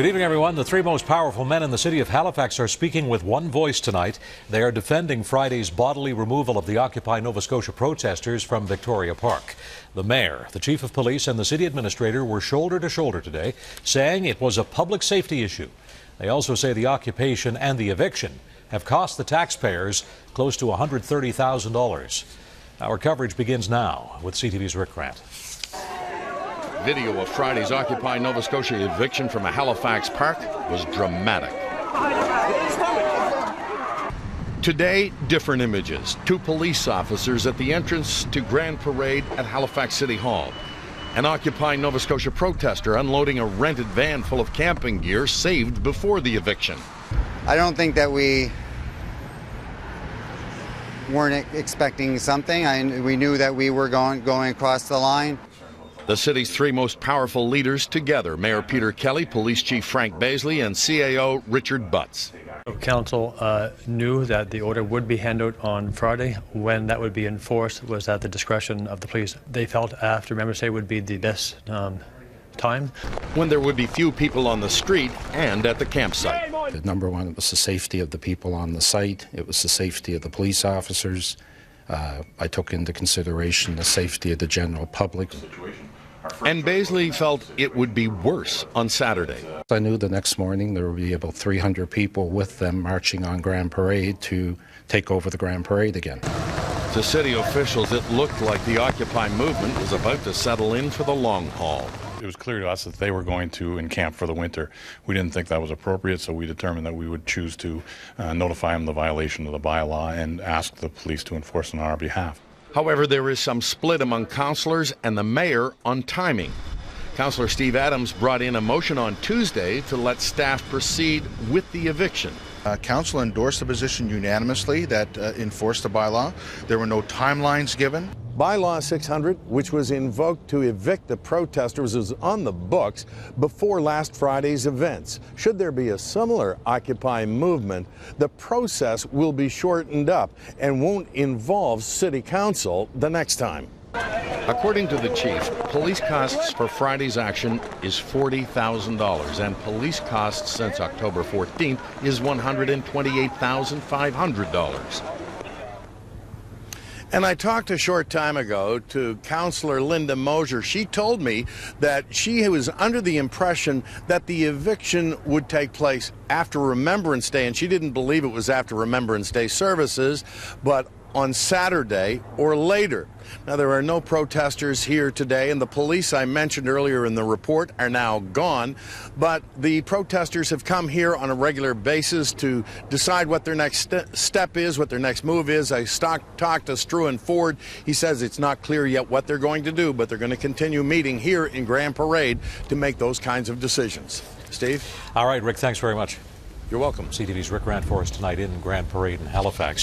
Good evening, everyone. The three most powerful men in the city of Halifax are speaking with one voice tonight. They are defending Friday's bodily removal of the Occupy Nova Scotia protesters from Victoria Park. The mayor, the chief of police and the city administrator were shoulder to shoulder today, saying it was a public safety issue. They also say the occupation and the eviction have cost the taxpayers close to $130,000. Our coverage begins now with CTV's Rick Grant. Video of Friday's Occupy Nova Scotia eviction from a Halifax park was dramatic. Today, different images. Two police officers at the entrance to Grand Parade at Halifax City Hall. An Occupy Nova Scotia protester unloading a rented van full of camping gear saved before the eviction. I don't think that we weren't expecting something. We knew that we were going across the line. The city's three most powerful leaders together, Mayor Peter Kelly, Police Chief Frank Baisley, and CAO Richard Butts. Council knew that the order would be handed out on Friday. When that would be enforced was at the discretion of the police. They felt after Members' Day would be the best time. When there would be few people on the street and at the campsite. Number one, it was the safety of the people on the site. It was the safety of the police officers. I took into consideration the safety of the general public. And Baisley felt it would be worse on Saturday. I knew the next morning there would be about 300 people with them marching on Grand Parade to take over the Grand Parade again. To city officials, it looked like the Occupy movement was about to settle in for the long haul. It was clear to us that they were going to encamp for the winter. We didn't think that was appropriate, so we determined that we would choose to notify them the violation of the bylaw and ask the police to enforce on our behalf. However, there is some split among councillors and the mayor on timing. Councillor Steve Adams brought in a motion on Tuesday to let staff proceed with the eviction. Council endorsed the position unanimously that enforced the bylaw. There were no timelines given. Bylaw 600, which was invoked to evict the protesters, was on the books before last Friday's events. Should there be a similar Occupy movement, the process will be shortened up and won't involve City Council the next time. According to the chief, police costs for Friday's action is $40,000, and police costs since October 14th is $128,500. And I talked a short time ago to Councillor Linda Mosier. She told me that she was under the impression that the eviction would take place after Remembrance Day, and she didn't believe it was after Remembrance Day services, but on Saturday or later. Now, there are no protesters here today, and the police I mentioned earlier in the report are now gone, but the protesters have come here on a regular basis to decide what their next step is, what their next move is. I talked to Struan Ford. He says it's not clear yet what they're going to do, but they're going to continue meeting here in Grand Parade to make those kinds of decisions. Steve? All right, Rick, thanks very much. You're welcome. CTV's Rick Grant for us tonight in Grand Parade in Halifax.